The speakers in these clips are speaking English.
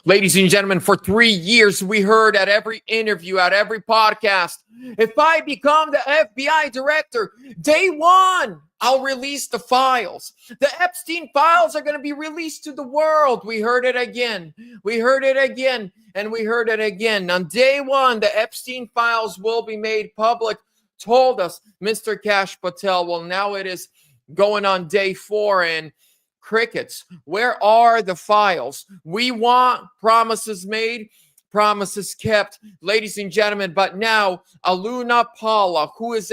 Ladies and gentlemen, for 3 years, we heard at every interview, at every podcast, if I become the FBI director, day one, I'll release the files. The Epstein files are going to be released to the world. We heard it again. We heard it again. And we heard it again. On day one, the Epstein files will be made public, told us Mr. Kash Patel. Well, now it is going on day 4, and crickets. Where are the files? We want promises made, promises kept, ladies and gentlemen. But now Aluna Paula, who is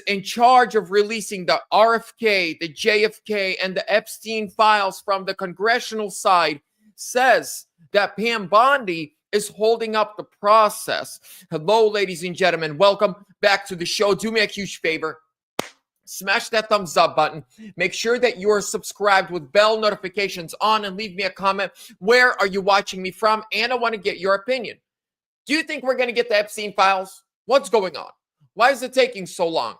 in charge of releasing the RFK, the JFK, and the Epstein files from the congressional side, says that Pam Bondi is holding up the process. Hello, ladies and gentlemen. Welcome back to the show. Do me a huge favor. Smash that thumbs up button. Make sure that you are subscribed with bell notifications on, and leave me a comment. Where are you watching me from? And I want to get your opinion. Do you think we're going to get the Epstein files? What's going on? Why is it taking so long?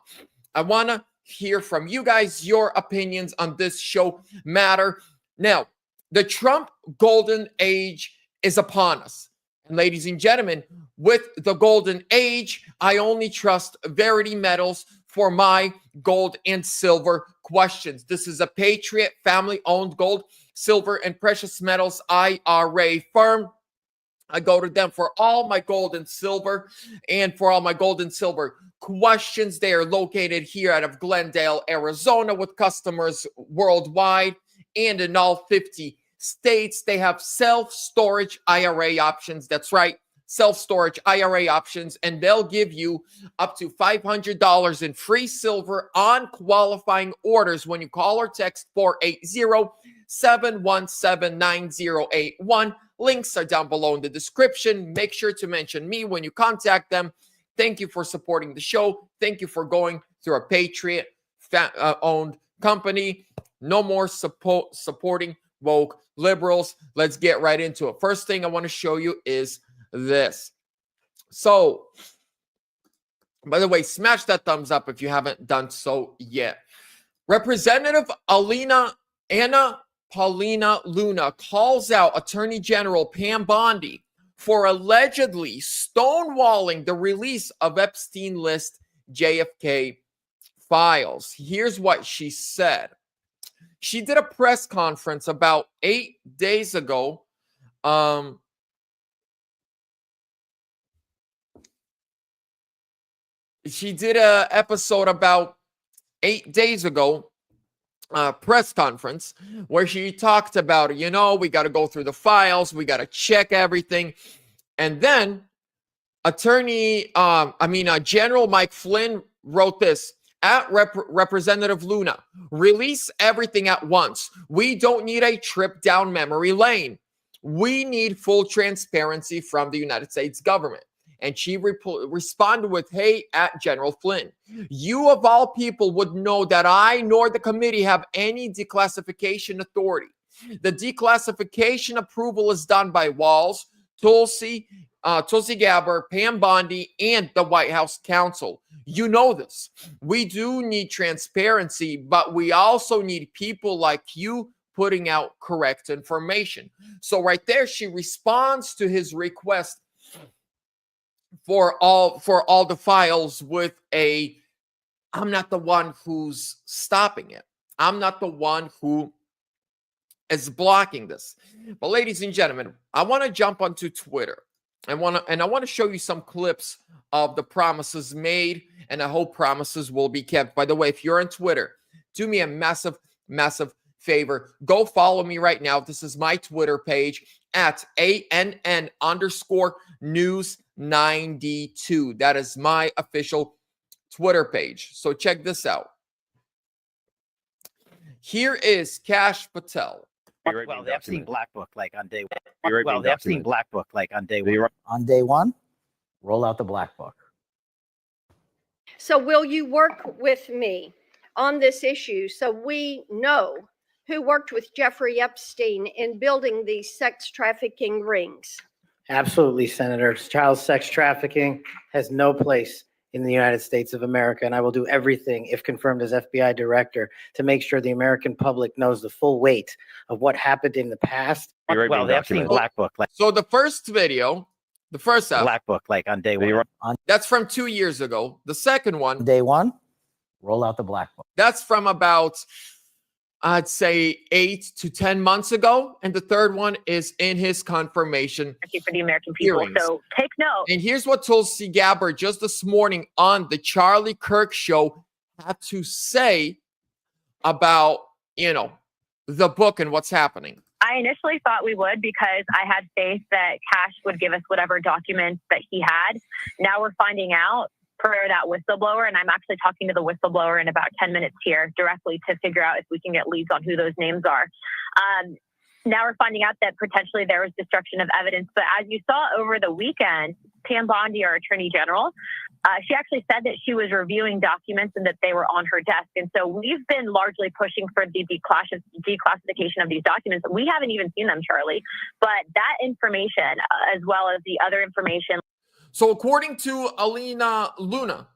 I want to hear from you guys. Your opinions on this show matter. Now, the Trump golden age is upon us. And ladies and gentlemen, with the golden age, I only trust Verity Metals for my gold and silver questions. This is a Patriot family-owned gold, silver, and precious metals IRA firm. I go to them for all my gold and silver, and for all my gold and silver questions. They are located here out of Glendale, Arizona, with customers worldwide and in all 50 states. They have self-storage IRA options. That's right. Self-storage IRA options, and they'll give you up to $500 in free silver on qualifying orders when you call or text 480-717-9081. Links are down below in the description. Make sure to mention me when you contact them. Thank you for supporting the show. Thank you for going through a Patriot owned company. No more supporting woke liberals. Let's get right into it. First thing I want to show you is this. So, by the way, smash that thumbs up if you haven't done so yet. Representative Anna Paulina Luna calls out Attorney General Pam Bondi for allegedly stonewalling the release of Epstein list JFK files. Here's what she said. She did a press conference about 8 days ago. She did an episode about 8 days ago, press conference, where she talked about, we got to go through the files, we got to check everything. And then General Mike Flynn wrote this, at Representative Luna, release everything at once. We don't need a trip down memory lane. We need full transparency from the United States government. And she responded with, hey, at General Flynn, you of all people would know that I nor the committee have any declassification authority. The declassification approval is done by Walz, Tulsi Gabbard, Pam Bondi, and the White House counsel. You know this. We do need transparency, but we also need people like you putting out correct information. So right there, she responds to his request for all the files with I'm not the one who's stopping it. I'm not the one who is blocking this. But ladies and gentlemen, I want to jump onto Twitter. I want to show you some clips of the promises made, and I hope promises will be kept. By the way, if you're on Twitter, do me a massive, massive favor. Go follow me right now. This is my Twitter page at ANN_news92. That is my official Twitter page. So check this out. Here is Kash Patel. Well, the Epstein Black Book, like on day one. Well, the Epstein Black Book, like on day one. On day one, roll out the Black Book. So will you work with me on this issue so we know who worked with Jeffrey Epstein in building these sex trafficking rings? Absolutely, Senator. Child sex trafficking has no place in the United States of America, and I will do everything, if confirmed as FBI director, to make sure the American public knows the full weight of what happened in the past. Well, the Epstein black book, like So the first video, the first app, black book, like on day one. that's from 2 years ago. The second one, Day one, roll out the black book. that's from about, I'd say 8 to 10 months ago. And the third one is in his confirmation for the American people. hearings. So take note. And here's what Tulsi Gabbard just this morning on the Charlie Kirk show had to say about, you know, the book and what's happening. I initially thought we would because I had faith that Cash would give us whatever documents that he had. Now we're finding out per that whistleblower, and I'm actually talking to the whistleblower in about 10 minutes here directly to figure out if we can get leads on who those names are. Now we're finding out that potentially there was destruction of evidence. But as you saw over the weekend, Pam Bondi, our attorney general, she actually said that she was reviewing documents and that they were on her desk. And so we've been largely pushing for the declassification of these documents. We haven't even seen them, Charlie. But that information, as well as the other information. So according to Alina Luna,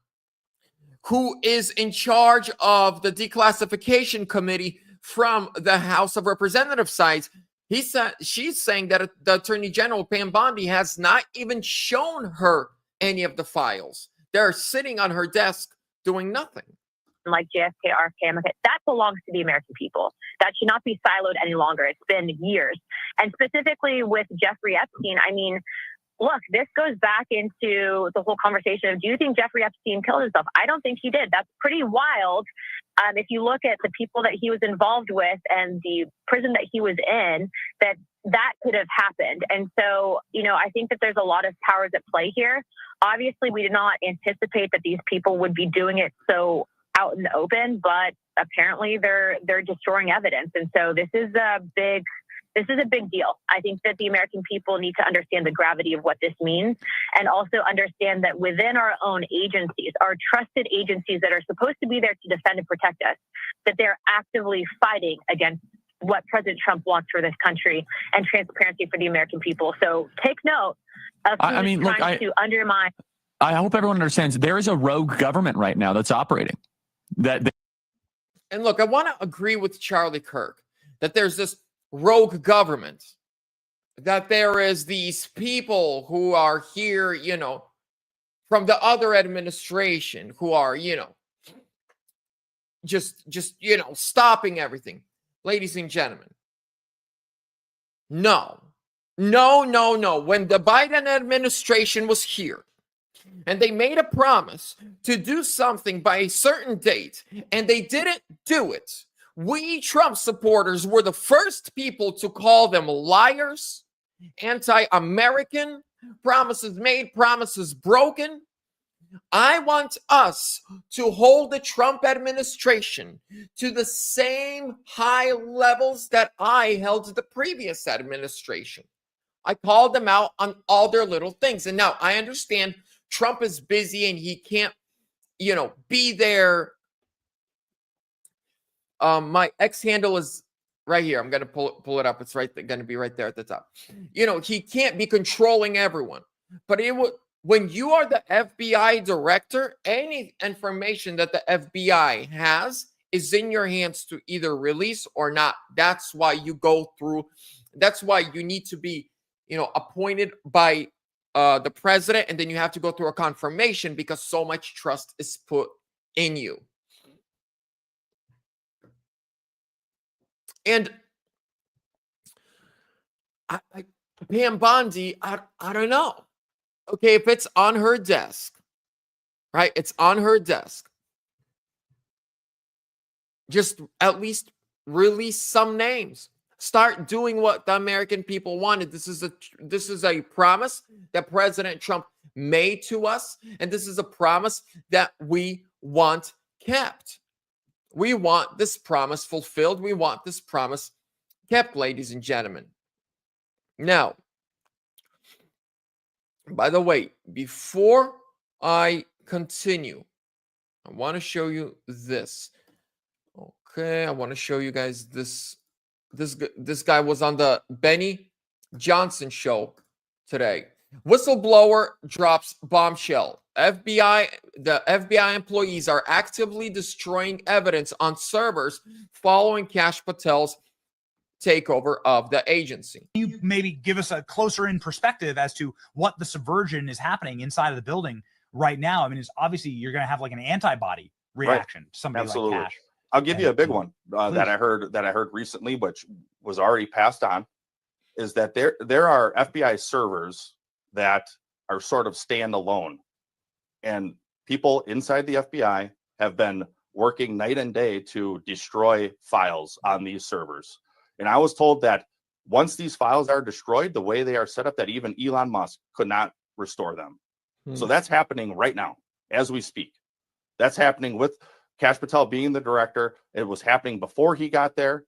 who is in charge of the declassification committee from the House of Representatives side, she's saying that the Attorney General Pam Bondi has not even shown her any of the files. They're sitting on her desk doing nothing. Like JFK, RFK, MLK, that belongs to the American people. That should not be siloed any longer. It's been years. And specifically with Jeffrey Epstein, I mean, look, this goes back into the whole conversation of, do you think Jeffrey Epstein killed himself? I don't think he did. That's pretty wild. If you look at the people that he was involved with and the prison that he was in, that could have happened. And so, you know, I think that there's a lot of powers at play here. Obviously, we did not anticipate that these people would be doing it so out in the open, but apparently they're destroying evidence. And so this is a big deal. I think that the American people need to understand the gravity of what this means, and also understand that within our own agencies, our trusted agencies that are supposed to be there to defend and protect us, that they're actively fighting against what President Trump wants for this country and transparency for the American people. So take note of who's trying to undermine. I hope everyone understands there is a rogue government right now that's operating. And look, I want to agree with Charlie Kirk that there's this rogue government, that there is these people who are here, you know, from the other administration who are, you know, just you know, stopping everything. Ladies and gentlemen, no. When the Biden administration was here and they made a promise to do something by a certain date and they didn't do it, we Trump supporters were the first people to call them liars, anti-American, promises made, promises broken. I want us to hold the Trump administration to the same high levels that I held the previous administration. I called them out on all their little things. And now I understand Trump is busy and he can't, you know, be there. My X handle is right here. I'm going to pull it up. It's going to be right there at the top. You know, he can't be controlling everyone, but it would. When you are the FBI director, any information that the FBI has is in your hands to either release or not. That's why you go through. That's why you need to be, you know, appointed by the president, and then you have to go through a confirmation because so much trust is put in you. And Pam Bondi, I don't know. Okay, if it's on her desk, right? It's on her desk. Just at least release some names. Start doing what the American people wanted. This is a promise that President Trump made to us, and this is a promise that we want kept. We want this promise fulfilled. We want this promise kept, ladies and gentlemen. Now, by the way, before I continue, I want to show you this. Okay, I want to show you guys this. This guy was on the Benny Johnson show today. Whistleblower drops bombshell. The FBI employees are actively destroying evidence on servers following Kash Patel's takeover of the agency. You maybe give us a closer in perspective as to what the subversion is happening inside of the building right now. I mean, it's obviously you're going to have like an antibody reaction to somebody Absolutely. like Kash. I'll give you a big one that I heard recently, which was already passed on, is that there are FBI servers that are sort of standalone, and people inside the FBI have been working night and day to destroy files on these servers. And I was told that once these files are destroyed, the way they are set up, that even Elon Musk could not restore them. So that's happening right now as we speak. That's happening with Kash Patel being the director. It was happening before he got there.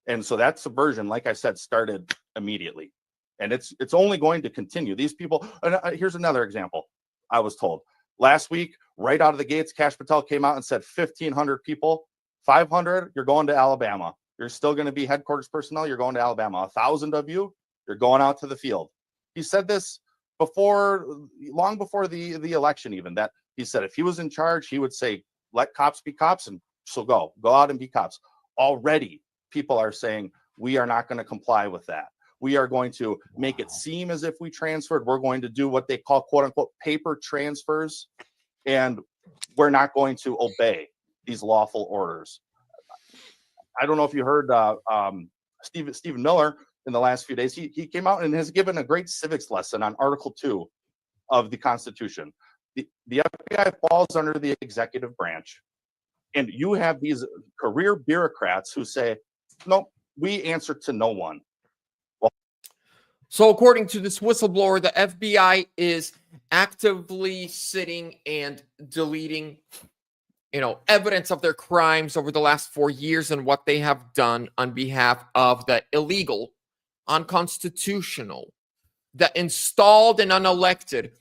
And so that subversion, like I said, started immediately. And it's only going to continue. These people, here's another example. I was told last week, right out of the gates, Kash Patel came out and said 1,500 people, 500, you're going to Alabama. You're still going to be headquarters personnel. You're going to Alabama. 1,000 of you, you're going out to the field. He said this long before the election, even, that he said if he was in charge, he would say, let cops be cops, and so go out and be cops. Already, people are saying, we are not going to comply with that. We are going to make it seem as if we transferred. We're going to do what they call, quote unquote, paper transfers, and we're not going to obey these lawful orders. I don't know if you heard Stephen Miller in the last few days. He came out and has given a great civics lesson on Article 2 of the Constitution. The FBI falls under the executive branch, and you have these career bureaucrats who say, no, we answer to no one. So according to this whistleblower, the FBI is actively sitting and deleting, evidence of their crimes over the last 4 years and what they have done on behalf of the illegal, unconstitutional, the installed and unelected,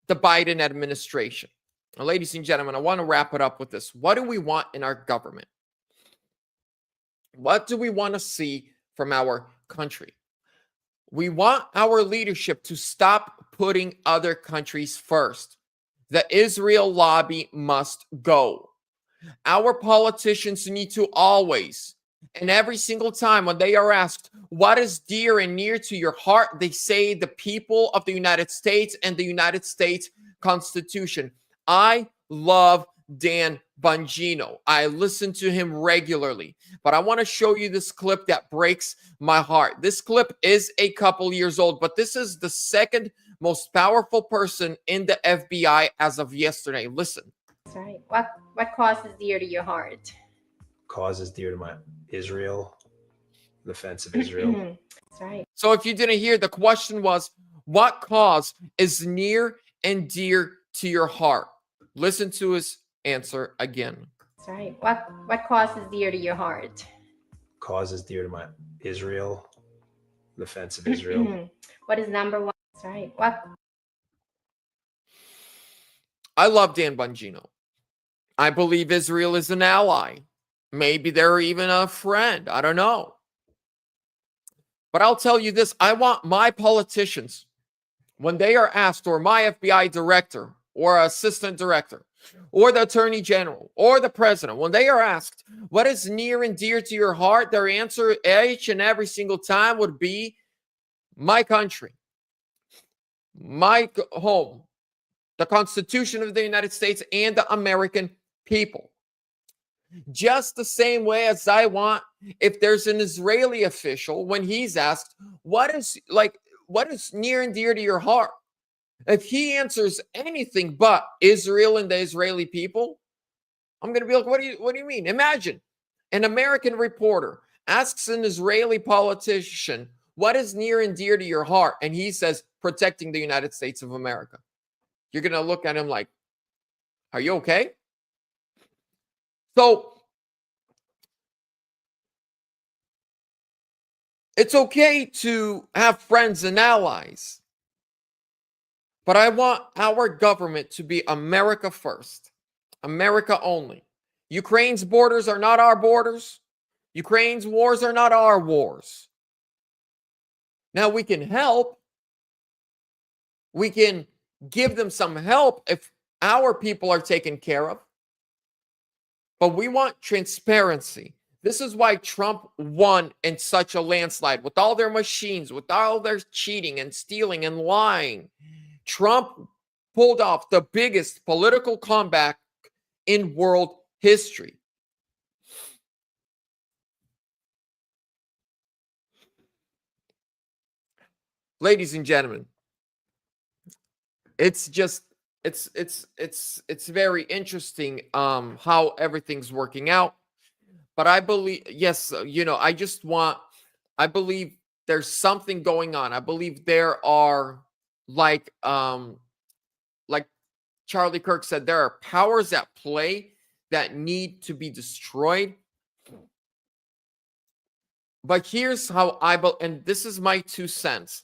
the Biden administration. Now, ladies and gentlemen, I want to wrap it up with this. What do we want in our government? What do we want to see from our country? We want our leadership to stop putting other countries first. The Israel lobby must go. Our politicians need to always, and every single time when they are asked, what is dear and near to your heart? They say the people of the United States and the United States Constitution. I love Dan Bongino. I listen to him regularly, but I want to show you this clip that breaks my heart. This clip is a couple years old, but this is the second most powerful person in the FBI as of yesterday. Listen. That's right. What cause is dear to your heart? Cause is dear to my Israel, the defense of Israel. That's right. So if you didn't hear, the question was, what cause is near and dear to your heart? Listen to his answer again. That's right. What cause is dear to your heart? Cause is dear to my Israel, the defense of Israel. What is number one? That's right. What? I love Dan Bongino. I believe Israel is an ally. Maybe they're even a friend. I don't know. But I'll tell you this. I want my politicians, when they are asked, or my FBI director or assistant director or the attorney general or the president, when they are asked what is near and dear to your heart, their answer each and every single time would be my country, my home, the Constitution of the United States, and the American people. Just the same way as I want, if there's an Israeli official, when he's asked, what is near and dear to your heart? If he answers anything but Israel and the Israeli people, I'm going to be like, what do you mean? Imagine an American reporter asks an Israeli politician, what is near and dear to your heart? And he says, protecting the United States of America. You're going to look at him like, are you okay? So it's okay to have friends and allies, but I want our government to be America first, America only. Ukraine's borders are not our borders. Ukraine's wars are not our wars. Now we can help. We can give them some help if our people are taken care of. But we want transparency. This is why Trump won in such a landslide with all their machines, with all their cheating and stealing and lying. Trump pulled off the biggest political comeback in world history. Ladies and gentlemen, it's just it's very interesting how everything's working out. But I believe, yes, I believe there's something going on. I believe there are like Charlie Kirk said, there are powers at play that need to be destroyed. But here's how and this is my 2 cents.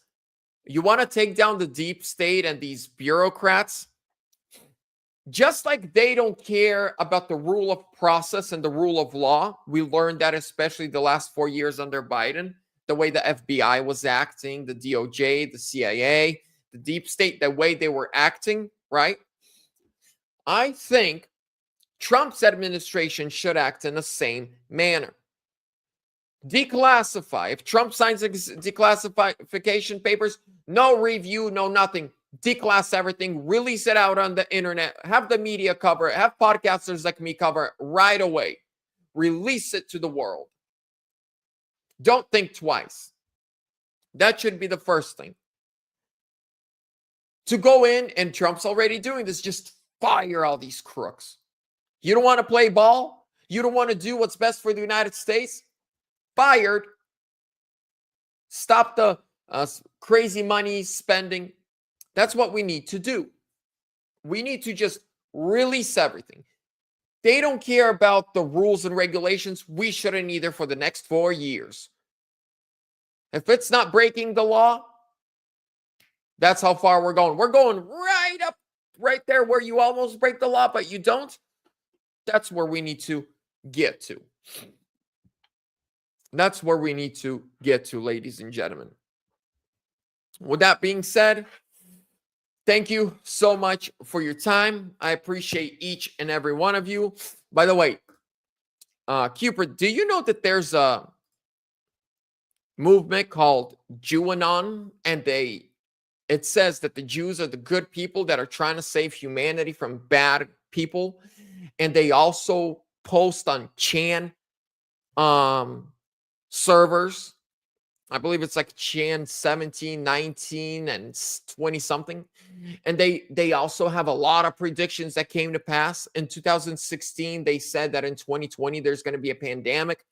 You want to take down the deep state and these bureaucrats, just like they don't care about the rule of process and the rule of law. We learned that especially the last 4 years under Biden, the way the FBI was acting, the DOJ, the CIA, the deep state, the way they were acting, right? I think Trump's administration should act in the same manner. Declassify. If Trump signs declassification papers, no review, no nothing. Declass everything, release it out on the internet, have the media cover it, have podcasters like me cover it right away. Release it to the world. Don't think twice. That should be the first thing. To go in, and Trump's already doing this, just fire all these crooks. You don't want to play ball? You don't want to do what's best for the United States? Fired. Stop the crazy money spending. That's what we need to do. We need to just release everything. They don't care about the rules and regulations. We shouldn't either for the next 4 years. If it's not breaking the law, that's how far we're going. We're going right up, right there where you almost break the law, but you don't. That's where we need to get to. That's where we need to get to, ladies and gentlemen. With that being said, thank you so much for your time. I appreciate each and every one of you. By the way, Cupid, do you know that there's a movement called QAnon, and it says that the Jews are the good people that are trying to save humanity from bad people, and they also post on Chan servers. I believe it's like Chan 17, 19, and 20 something. And they also have a lot of predictions that came to pass. In 2016, they said that in 2020, there's going to be a pandemic.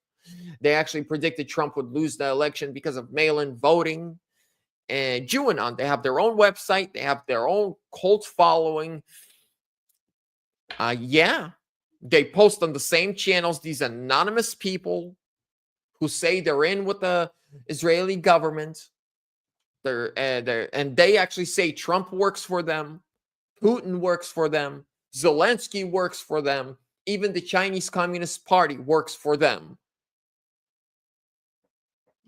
They actually predicted Trump would lose the election because of mail-in voting. And QAnon, they have their own website. They have their own cult following. Yeah, they post on the same channels, these anonymous people who say they're in with the Israeli government. And they actually say Trump works for them, Putin works for them, Zelensky works for them, even the Chinese Communist Party works for them.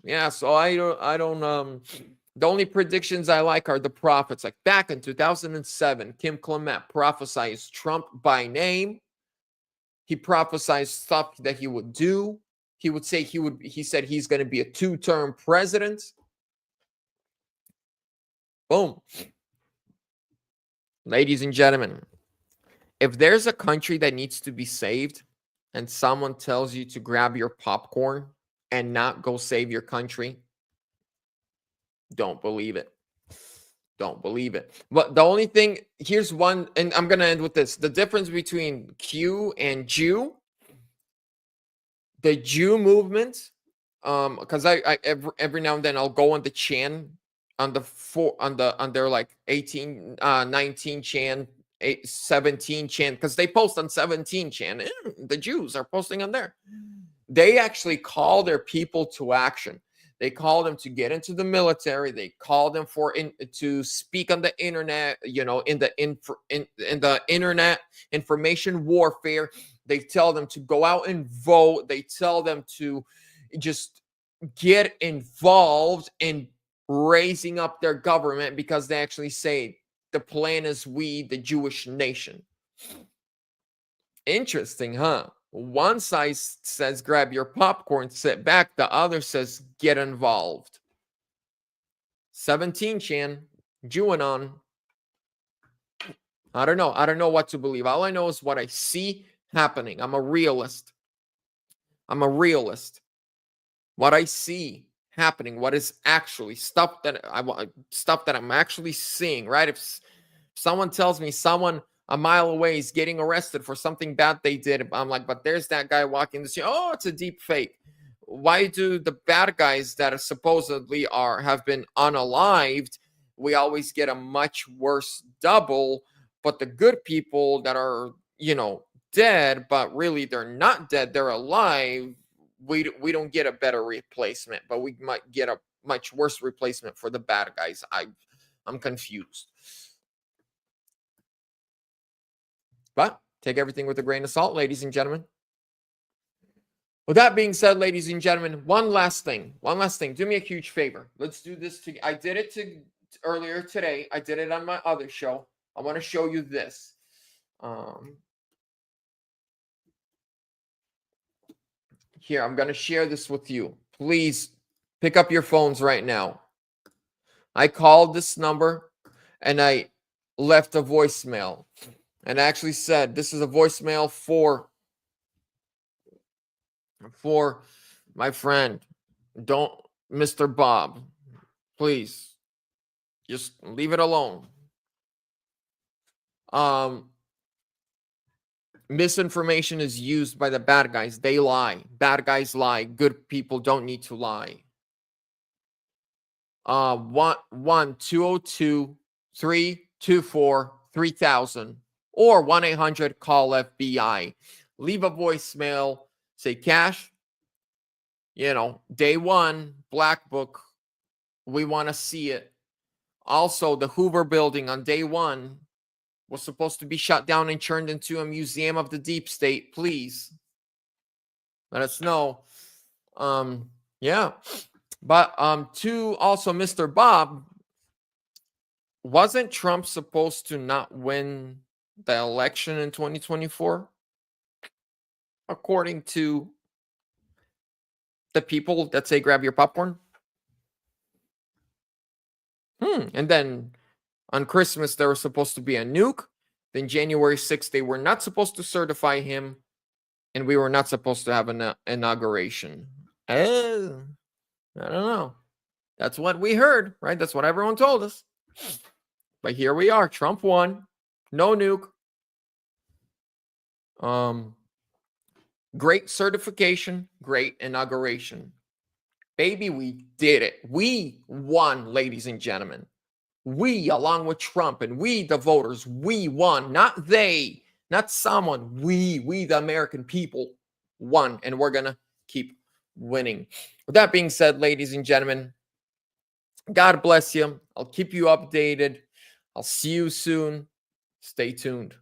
Yeah, so I don't the only predictions I like are the prophets. Like back in 2007, Kim Clement prophesied Trump by name. He prophesied stuff that he would do. He would say he said he's going to be a 2-term president. Boom. Ladies and gentlemen, if there's a country that needs to be saved and someone tells you to grab your popcorn and not go save your country, don't believe it. Don't believe it. But the only thing, here's one, and I'm going to end with this. The difference between Q and Jew, the Jew movement, because I every now and then I'll go on the Chan, on their like 18, 19 Chan, 17 Chan, because they post on 17 Chan. The Jews are posting on there. They actually call their people to action. They call them to get into the military. They call them to speak on the internet, in the internet information warfare. They tell them to go out and vote. They tell them to just get involved and raising up their government because they actually say the plan is we, the Jewish nation. Interesting, huh? One side says grab your popcorn, sit back. The other says get involved. 17 Chan, QAnon. I don't know. I don't know what to believe. All I know is what I see happening. I'm a realist. I'm a realist. What I see happening, what is actually stuff that I'm actually seeing, right? If someone tells me someone a mile away is getting arrested for something bad they did, I'm like, but there's that guy walking the street. Oh, it's a deep fake. Why do the bad guys that are supposedly have been unalived, we always get a much worse double, but the good people that are, dead, but really they're not dead, they're alive, we don't get a better replacement, but we might get a much worse replacement for the bad guys. I'm confused. But take everything with a grain of salt, ladies and gentlemen. With that being said, ladies and gentlemen, one last thing. Do me a huge favor. Let's do this. I did it earlier today. I did it on my other show. I want to show you this. Here, I'm going to share this with you. Please pick up your phones right now. I called this number and I left a voicemail. And I actually said, this is a voicemail for my friend. Mr. Bob, please, just leave it alone. Misinformation is used by the bad guys. They lie. Bad guys lie. Good people don't need to lie. 1-202-324-3000 or 1-800-CALL-FBI. Leave a voicemail. Say, Cash, day one, Black Book, we want to see it. Also, the Hoover building on day one was supposed to be shut down and turned into a museum of the deep state. Please let us know. Yeah. But to also Mr. Bob, wasn't Trump supposed to not win the election in 2024? According to the people that say grab your popcorn. And then on Christmas, there was supposed to be a nuke. Then January 6th, they were not supposed to certify him. And we were not supposed to have an inauguration. I don't know. That's what we heard, right? That's what everyone told us. But here we are. Trump won. No nuke. Great certification. Great inauguration. Baby, we did it. We won, ladies and gentlemen. We, along with Trump, and we, the voters, we won. Not they, not someone. We, the American people, won. And we're going to keep winning. With that being said, ladies and gentlemen, God bless you. I'll keep you updated. I'll see you soon. Stay tuned.